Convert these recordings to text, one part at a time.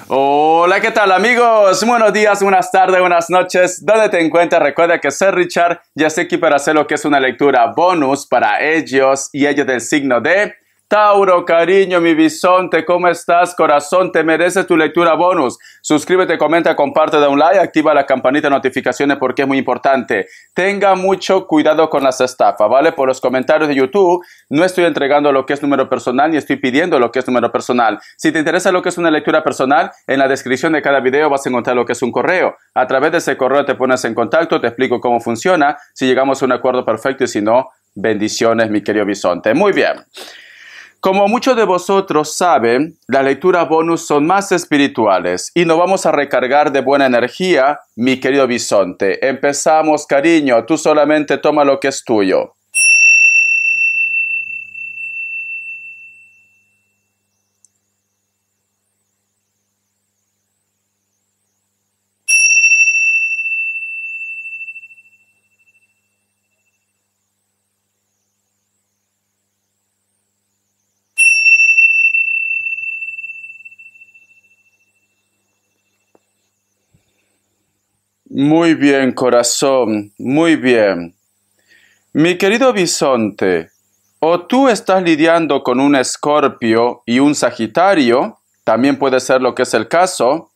Hola, ¿qué tal amigos? Buenos días, buenas tardes, buenas noches. ¿Dónde te encuentras? Recuerda que soy Richard y estoy aquí para hacer lo que es una lectura bonus para ellos y ellos del signo de Tauro. Cariño, mi bisonte, ¿cómo estás, corazón? Te mereces tu lectura bonus. Suscríbete, comenta, comparte, da un like, activa la campanita de notificaciones porque es muy importante. Tenga mucho cuidado con las estafas, ¿vale? Por los comentarios de YouTube no estoy entregando lo que es número personal ni estoy pidiendo lo que es número personal. Si te interesa lo que es una lectura personal, en la descripción de cada video vas a encontrar lo que es un correo. A través de ese correo te pones en contacto, te explico cómo funciona, si llegamos a un acuerdo perfecto y si no, bendiciones, mi querido bisonte. Muy bien. Como muchos de vosotros saben, las lecturas bonus son más espirituales y nos vamos a recargar de buena energía, mi querido bisonte. Empezamos, cariño, tú solamente toma lo que es tuyo. Muy bien, corazón, muy bien. Mi querido bisonte, o tú estás lidiando con un Escorpio y un Sagitario, también puede ser lo que es el caso,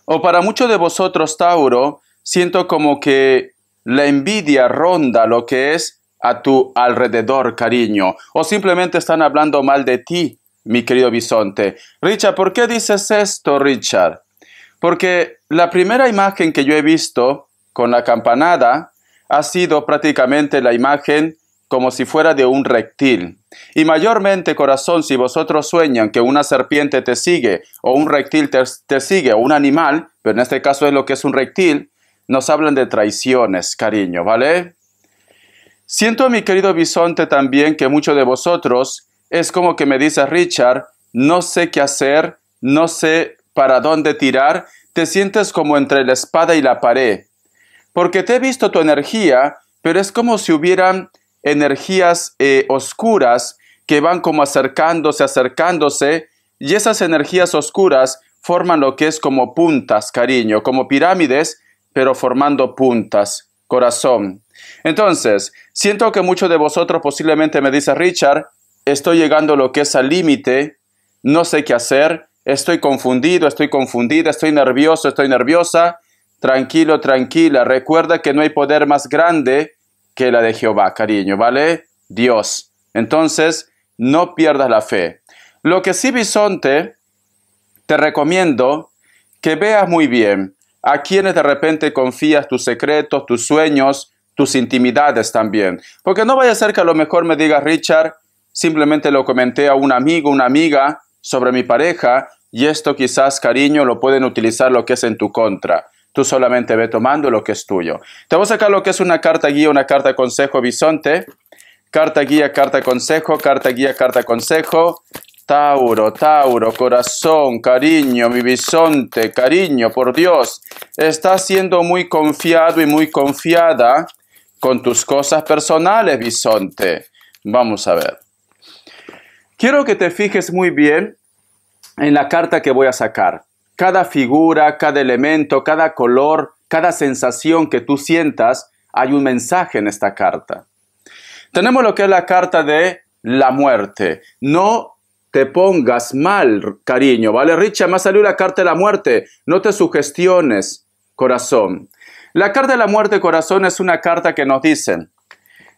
o para muchos de vosotros, Tauro, siento como que la envidia ronda lo que es a tu alrededor, cariño, o simplemente están hablando mal de ti, mi querido bisonte. Richard, ¿por qué dices esto, Richard? Porque la primera imagen que yo he visto con la campanada ha sido prácticamente la imagen como si fuera de un reptil. Y mayormente, corazón, si vosotros sueñan que una serpiente te sigue o un reptil te sigue o un animal, pero en este caso es lo que es un reptil, nos hablan de traiciones, cariño, ¿vale? Siento, mi querido bisonte, también que muchos de vosotros es como que me dice Richard, no sé qué hacer, no sé para dónde tirar, te sientes como entre la espada y la pared. Porque te he visto tu energía, pero es como si hubieran energías oscuras que van como acercándose, y esas energías oscuras forman lo que es como puntas, cariño, como pirámides, pero formando puntas, corazón. Entonces, siento que muchos de vosotros posiblemente me dice Richard, estoy llegando a lo que es al límite, no sé qué hacer, estoy confundido, estoy confundida, estoy nervioso, estoy nerviosa. Tranquilo, tranquila. Recuerda que no hay poder más grande que la de Jehová, cariño, ¿vale? Dios. Entonces, no pierdas la fe. Lo que sí, bisonte, te recomiendo que veas muy bien a quienes de repente confías tus secretos, tus sueños, tus intimidades también. Porque no vaya a ser que a lo mejor me digas, Richard, simplemente lo comenté a un amigo, una amiga sobre mi pareja, y esto quizás, cariño, lo pueden utilizar lo que es en tu contra. Tú solamente ve tomando lo que es tuyo. Te voy a sacar lo que es una carta guía, una carta consejo, bisonte. Carta guía, carta consejo, carta guía, carta consejo. Tauro, Tauro, corazón, cariño, mi bisonte, cariño, por Dios. Estás siendo muy confiado y muy confiada con tus cosas personales, bisonte. Vamos a ver. Quiero que te fijes muy bien en la carta que voy a sacar. Cada figura, cada elemento, cada color, cada sensación que tú sientas, hay un mensaje en esta carta. Tenemos lo que es la carta de la muerte. No te pongas mal, cariño, ¿vale? Richard, me ha salido la carta de la muerte. No te sugestiones, corazón. La carta de la muerte, corazón, es una carta que nos dicen,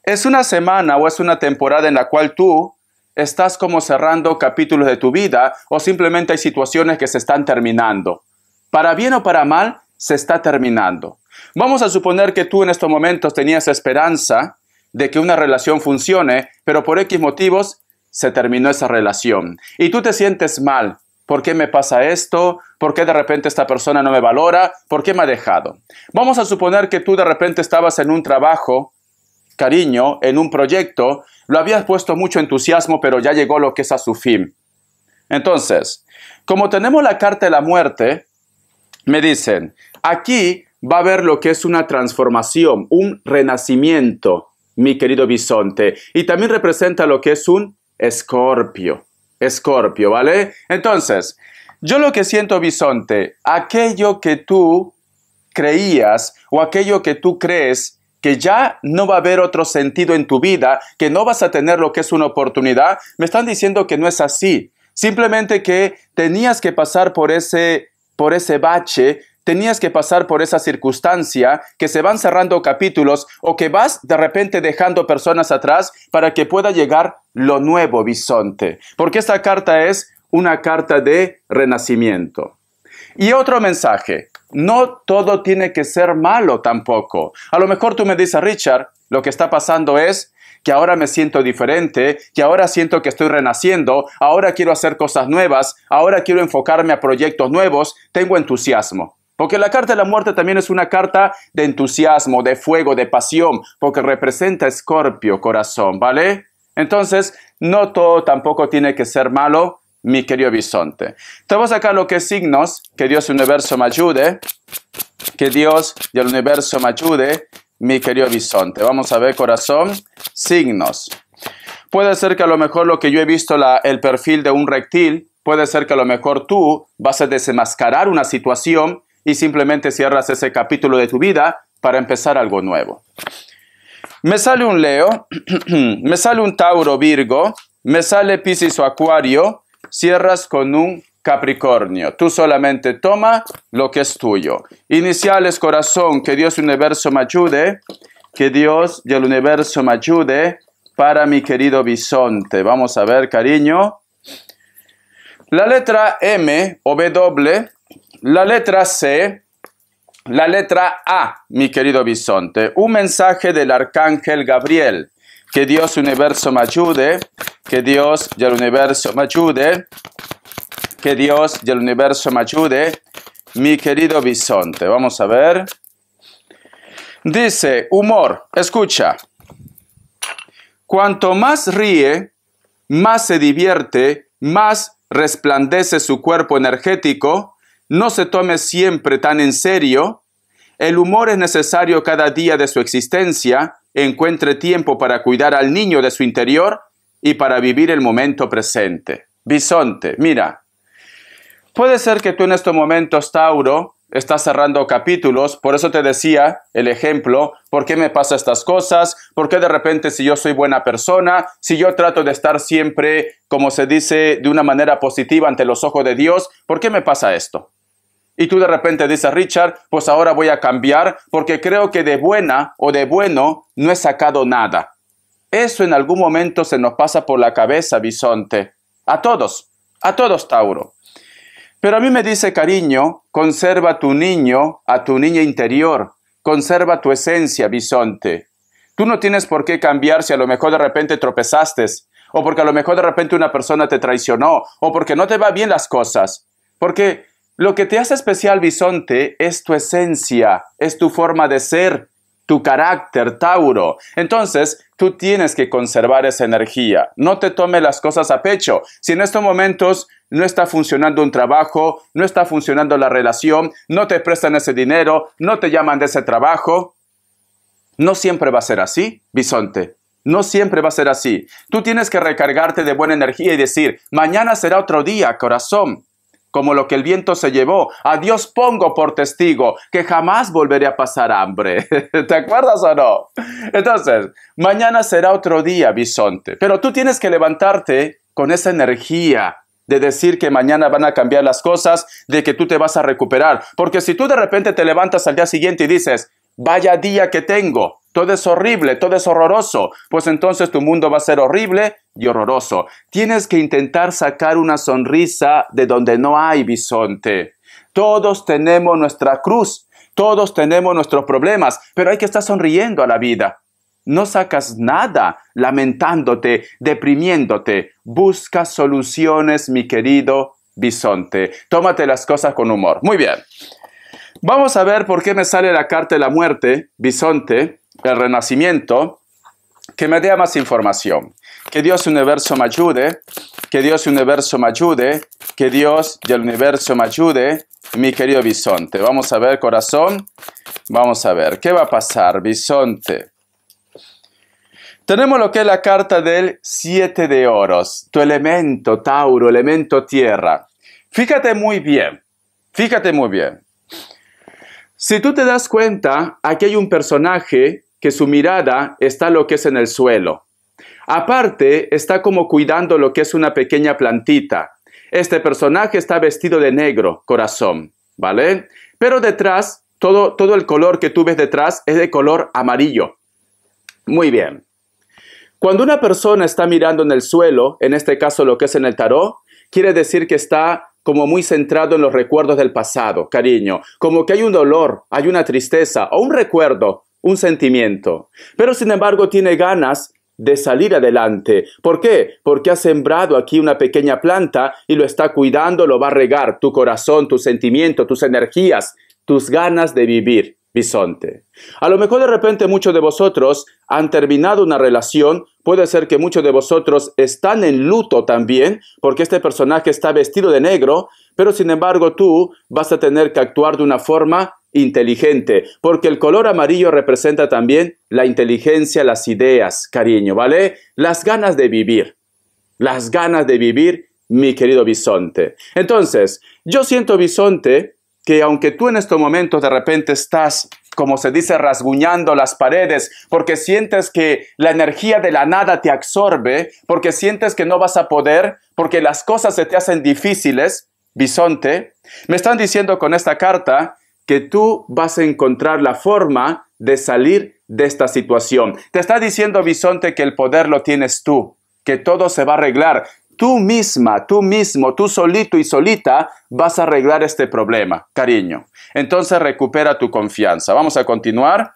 es una semana o es una temporada en la cual tú estás como cerrando capítulos de tu vida o simplemente hay situaciones que se están terminando. Para bien o para mal, se está terminando. Vamos a suponer que tú en estos momentos tenías esperanza de que una relación funcione, pero por X motivos se terminó esa relación. Y tú te sientes mal. ¿Por qué me pasa esto? ¿Por qué de repente esta persona no me valora? ¿Por qué me ha dejado? Vamos a suponer que tú de repente estabas en un trabajo, cariño, en un proyecto, lo habías puesto mucho entusiasmo, pero ya llegó lo que es a su fin. Entonces, como tenemos la carta de la muerte, me dicen, aquí va a haber lo que es una transformación, un renacimiento, mi querido bisonte. Y también representa lo que es un escorpio. Escorpio, ¿vale? Entonces, Yo lo que siento, Bisonte, aquello que tú creías o aquello que tú crees que ya no va a haber otro sentido en tu vida, que no vas a tener lo que es una oportunidad, me están diciendo que no es así. Simplemente que tenías que pasar por ese bache, tenías que pasar por esa circunstancia, que se van cerrando capítulos o que vas de repente dejando personas atrás para que pueda llegar lo nuevo, Bisonte. Porque esta carta es una carta de renacimiento. Y otro mensaje, no todo tiene que ser malo tampoco. A lo mejor tú me dices, Richard, lo que está pasando es que ahora me siento diferente, que ahora siento que estoy renaciendo, ahora quiero hacer cosas nuevas, ahora quiero enfocarme a proyectos nuevos, tengo entusiasmo. Porque la carta de la muerte también es una carta de entusiasmo, de fuego, de pasión, porque representa Escorpio, corazón, ¿vale? Entonces, no todo tampoco tiene que ser malo, mi querido Bisonte. Te voy a sacar lo que es signos, que Dios y el universo me ayude, que Dios y el universo me ayude, mi querido Bisonte. Vamos a ver, corazón, signos. Puede ser que a lo mejor lo que yo he visto, el perfil de un reptil, puede ser que a lo mejor tú vas a desenmascarar una situación y simplemente cierras ese capítulo de tu vida para empezar algo nuevo. Me sale un Leo, me sale un Tauro, Virgo, me sale Piscis o Acuario, cierras con un Capricornio. Tú solamente toma lo que es tuyo. Iniciales, corazón, que Dios y el universo me ayude, que Dios y el universo me ayude para mi querido Bisonte. Vamos a ver, cariño. La letra M o W, la letra C, la letra A, mi querido Bisonte. Un mensaje del arcángel Gabriel. Que Dios y el universo me ayude, que Dios y el universo me ayude, que Dios y el universo me ayude, mi querido Bisonte. Vamos a ver. Dice, humor, escucha. Cuanto más ríe, más se divierte, más resplandece su cuerpo energético. No se tome siempre tan en serio. El humor es necesario cada día de su existencia. Encuentre tiempo para cuidar al niño de su interior y para vivir el momento presente. Bisonte, mira, puede ser que tú en estos momentos, Tauro, estás cerrando capítulos, por eso te decía el ejemplo, ¿por qué me pasa estas cosas? ¿Por qué de repente si yo soy buena persona, si yo trato de estar siempre, como se dice, de una manera positiva ante los ojos de Dios, ¿por qué me pasa esto? Y tú de repente dices, Richard, pues ahora voy a cambiar porque creo que de buena o de bueno no he sacado nada. Eso en algún momento se nos pasa por la cabeza, Bisonte. A todos, Tauro. Pero a mí me dice, cariño, conserva a tu niño, a tu niña interior. Conserva tu esencia, Bisonte. Tú no tienes por qué cambiar si a lo mejor de repente tropezaste, o porque a lo mejor de repente una persona te traicionó, o porque no te va bien las cosas. Porque lo que te hace especial, Bisonte, es tu esencia, es tu forma de ser, tu carácter, Tauro. Entonces, tú tienes que conservar esa energía. No te tomes las cosas a pecho. Si en estos momentos no está funcionando un trabajo, no está funcionando la relación, no te prestan ese dinero, no te llaman de ese trabajo, no siempre va a ser así, Bisonte. No siempre va a ser así. Tú tienes que recargarte de buena energía y decir, mañana será otro día, corazón. Como lo que el viento se llevó. A Dios pongo por testigo que jamás volveré a pasar hambre. ¿Te acuerdas o no? Entonces, mañana será otro día, Bisonte. Pero tú tienes que levantarte con esa energía de decir que mañana van a cambiar las cosas, de que tú te vas a recuperar. Porque si tú de repente te levantas al día siguiente y dices, vaya día que tengo, todo es horrible, todo es horroroso, pues entonces tu mundo va a ser horrible y horroroso. Tienes que intentar sacar una sonrisa de donde no hay, Bisonte. Todos tenemos nuestra cruz, todos tenemos nuestros problemas, pero hay que estar sonriendo a la vida. No sacas nada lamentándote, deprimiéndote. Busca soluciones, mi querido Bisonte. Tómate las cosas con humor. Muy bien. Vamos a ver por qué me sale la carta de la muerte, Bisonte, el renacimiento, que me dé más información. Que Dios y el universo me ayude, que Dios y el universo me ayude, que Dios y el universo me ayude, mi querido Bisonte. Vamos a ver, corazón, vamos a ver, ¿qué va a pasar, Bisonte? Tenemos lo que es la carta del 7 de oros, tu elemento, Tauro, elemento tierra. Fíjate muy bien, fíjate muy bien. Si tú te das cuenta, aquí hay un personaje que su mirada está lo que es en el suelo. Aparte, está como cuidando lo que es una pequeña plantita. Este personaje está vestido de negro, corazón, ¿vale? Pero detrás, todo el color que tú ves detrás es de color amarillo. Muy bien. Cuando una persona está mirando en el suelo, en este caso lo que es en el tarot, quiere decir que está como muy centrado en los recuerdos del pasado, cariño. Como que hay un dolor, hay una tristeza o un recuerdo, un sentimiento. Pero sin embargo tiene ganas de salir adelante. ¿Por qué? Porque ha sembrado aquí una pequeña planta y lo está cuidando, lo va a regar tu corazón, tu sentimiento, tus energías, tus ganas de vivir. Bisonte. A lo mejor de repente muchos de vosotros han terminado una relación, puede ser que muchos de vosotros están en luto también, porque este personaje está vestido de negro, pero sin embargo tú vas a tener que actuar de una forma inteligente, porque el color amarillo representa también la inteligencia, las ideas, cariño, ¿vale? Las ganas de vivir, mi querido bisonte. Entonces, yo siento, bisonte, que aunque tú en estos momentos de repente estás, como se dice, rasguñando las paredes, porque sientes que la energía de la nada te absorbe, porque sientes que no vas a poder, porque las cosas se te hacen difíciles, bisonte, me están diciendo con esta carta que tú vas a encontrar la forma de salir de esta situación. Te está diciendo, bisonte, que el poder lo tienes tú, que todo se va a arreglar. Tú misma, tú mismo, tú solito y solita vas a arreglar este problema, cariño. Entonces recupera tu confianza. Vamos a continuar.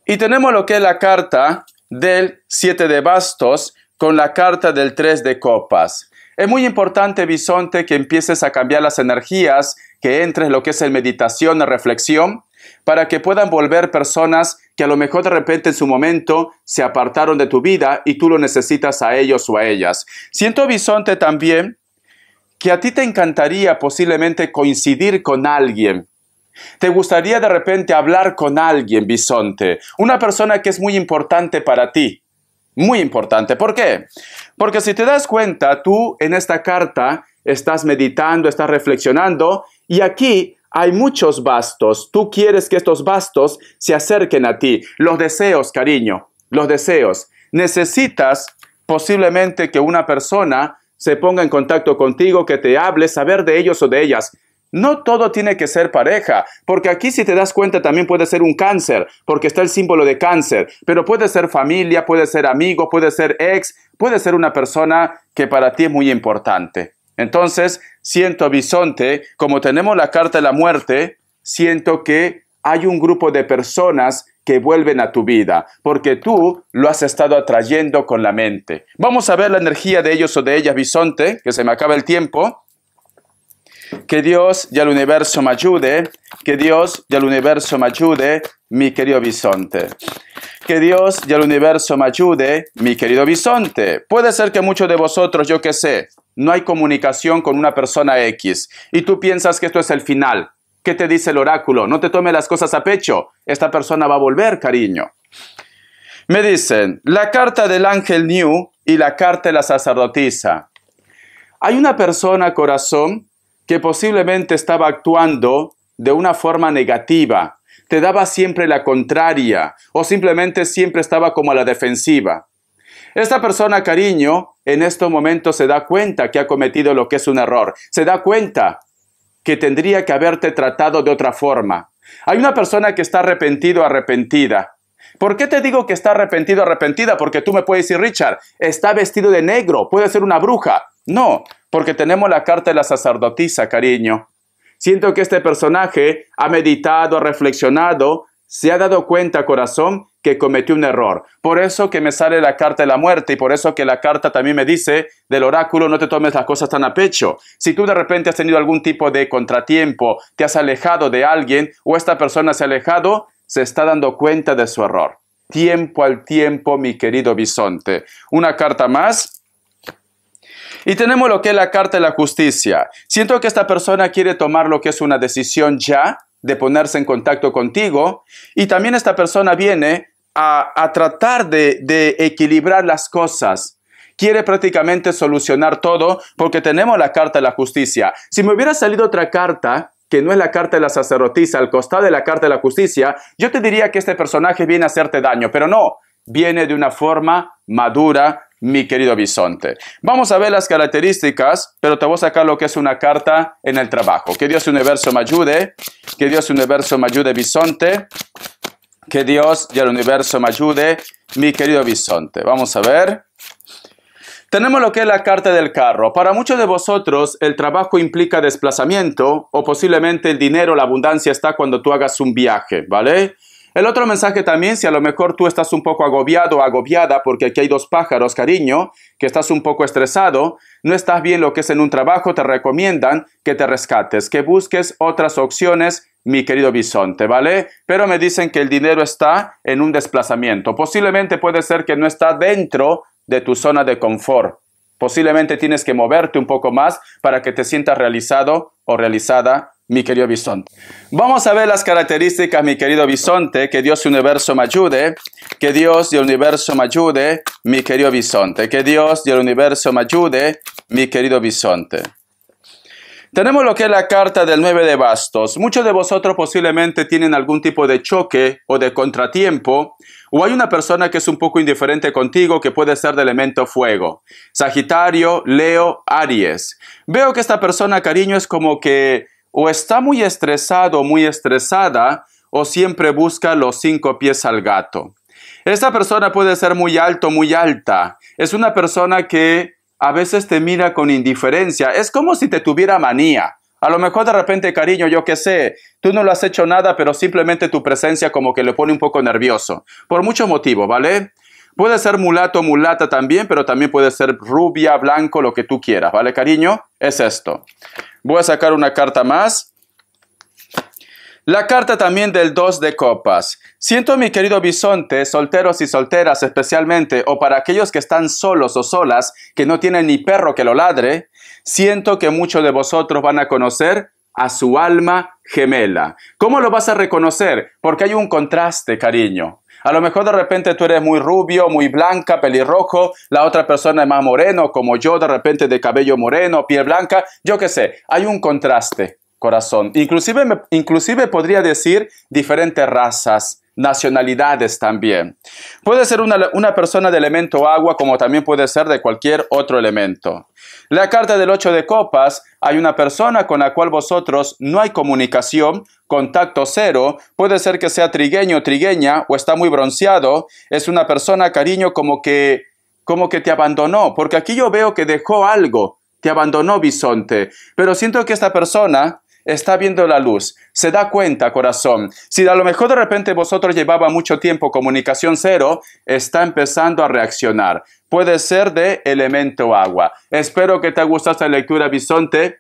Y tenemos lo que es la carta del 7 de bastos con la carta del 3 de copas. Es muy importante, bisonte, que empieces a cambiar las energías, que entres en lo que es en meditación, en reflexión, para que puedan volver personas que a lo mejor de repente en su momento se apartaron de tu vida y tú lo necesitas a ellos o a ellas. Siento, bisonte, también que a ti te encantaría posiblemente coincidir con alguien. Te gustaría de repente hablar con alguien, bisonte. Una persona que es muy importante para ti. Muy importante. ¿Por qué? Porque si te das cuenta, tú en esta carta estás meditando, estás reflexionando y aquí hay muchos bastos. Tú quieres que estos bastos se acerquen a ti. Los deseos, cariño, los deseos. Necesitas posiblemente que una persona se ponga en contacto contigo, que te hable, saber de ellos o de ellas. No todo tiene que ser pareja, porque aquí si te das cuenta también puede ser un cáncer, porque está el símbolo de cáncer, pero puede ser familia, puede ser amigo, puede ser ex, puede ser una persona que para ti es muy importante. Entonces, siento, bisonte, como tenemos la carta de la muerte, siento que hay un grupo de personas que vuelven a tu vida, porque tú lo has estado atrayendo con la mente. Vamos a ver la energía de ellos o de ellas, bisonte, que se me acaba el tiempo. Que Dios y el universo me ayude, que Dios y el universo me ayude, mi querido bisonte. Que Dios y el universo me ayude, mi querido bisonte. Puede ser que muchos de vosotros, yo qué sé, no hay comunicación con una persona X y tú piensas que esto es el final. ¿Qué te dice el oráculo? No te tomes las cosas a pecho. Esta persona va a volver, cariño. Me dicen, la carta del ángel New y la carta de la sacerdotisa. Hay una persona, corazón, que posiblemente estaba actuando de una forma negativa, te daba siempre la contraria o simplemente siempre estaba como a la defensiva. Esta persona, cariño, en estos momentos se da cuenta que ha cometido lo que es un error, se da cuenta que tendría que haberte tratado de otra forma. Hay una persona que está arrepentido o arrepentida. ¿Por qué te digo que está arrepentido o arrepentida? Porque tú me puedes decir, Richard, está vestido de negro, puede ser una bruja. No, porque tenemos la carta de la sacerdotisa, cariño. Siento que este personaje ha meditado, ha reflexionado, se ha dado cuenta, corazón, que cometió un error. Por eso que me sale la carta de la muerte y por eso que la carta también me dice del oráculo, no te tomes las cosas tan a pecho. Si tú de repente has tenido algún tipo de contratiempo, te has alejado de alguien o esta persona se ha alejado, se está dando cuenta de su error. Tiempo al tiempo, mi querido bisonte. Una carta más. Y tenemos lo que es la carta de la justicia. Siento que esta persona quiere tomar lo que es una decisión ya, de ponerse en contacto contigo. Y también esta persona viene a tratar de equilibrar las cosas. quiere prácticamente solucionar todo porque tenemos la carta de la justicia. Si me hubiera salido otra carta, que no es la carta de la sacerdotisa, al costado de la carta de la justicia, yo te diría que este personaje viene a hacerte daño, pero no, viene de una forma madura, mi querido bisonte. Vamos a ver las características, pero te voy a sacar lo que es una carta en el trabajo. Que Dios universo me ayude, que Dios universo me ayude, bisonte. Que Dios y el universo me ayude, mi querido bisonte. Vamos a ver. Tenemos lo que es la carta del carro. Para muchos de vosotros, el trabajo implica desplazamiento o posiblemente el dinero, la abundancia está cuando tú hagas un viaje, ¿vale? El otro mensaje también, si a lo mejor tú estás un poco agobiado o agobiada, porque aquí hay dos pájaros, cariño, que estás un poco estresado, no estás bien lo que es en un trabajo, te recomiendan que te rescates, que busques otras opciones, mi querido bisonte, ¿vale? Pero me dicen que el dinero está en un desplazamiento. Posiblemente puede ser que no está dentro de tu zona de confort. Posiblemente tienes que moverte un poco más para que te sientas realizado o realizada, mi querido bisonte. Vamos a ver las características, mi querido bisonte. Que Dios y el universo me ayude. Que Dios y el universo me ayude, mi querido bisonte. Que Dios y el universo me ayude, mi querido bisonte. Tenemos lo que es la carta del 9 de bastos. Muchos de vosotros posiblemente tienen algún tipo de choque o de contratiempo, o hay una persona que es un poco indiferente contigo que puede ser de elemento fuego. Sagitario, Leo, Aries. Veo que esta persona, cariño, es como que o está muy estresado o muy estresada, o siempre busca los 5 pies al gato. Esta persona puede ser muy alto, muy alta. Es una persona que a veces te mira con indiferencia. Es como si te tuviera manía. A lo mejor de repente, cariño, yo qué sé, tú no lo has hecho nada, pero simplemente tu presencia como que le pone un poco nervioso. Por muchos motivos, ¿vale? Puede ser mulato, mulata también, pero también puede ser rubia, blanco, lo que tú quieras, ¿vale, cariño? Es esto. Voy a sacar una carta más. La carta también del 2 de copas. Siento, mi querido bisonte, solteros y solteras especialmente, o para aquellos que están solos o solas, que no tienen ni perro que lo ladre, siento que muchos de vosotros van a conocer a su alma gemela. ¿Cómo lo vas a reconocer? Porque hay un contraste, cariño. A lo mejor de repente tú eres muy rubio, muy blanca, pelirrojo, la otra persona es más moreno, como yo, de repente de cabello moreno, piel blanca, yo qué sé, hay un contraste, corazón. Inclusive podría decir diferentes razas, nacionalidades también. Puede ser una persona de elemento agua, como también puede ser de cualquier otro elemento. La carta del 8 de copas, hay una persona con la cual vosotros no hay comunicación, contacto cero, puede ser que sea trigueño o trigueña, o está muy bronceado, es una persona, cariño, como que te abandonó, porque aquí yo veo que dejó algo, te abandonó, bisonte, pero siento que esta persona está viendo la luz, se da cuenta, corazón. Si a lo mejor de repente vosotros llevaba mucho tiempo comunicación cero, está empezando a reaccionar. Puede ser de elemento agua. Espero que te haya gustado esta lectura, bisonte.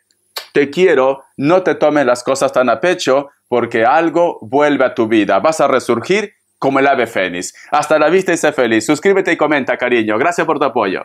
Te quiero, no te tomes las cosas tan a pecho, porque algo vuelve a tu vida. Vas a resurgir como el ave fénix. Hasta la vista y sé feliz. Suscríbete y comenta, cariño. Gracias por tu apoyo.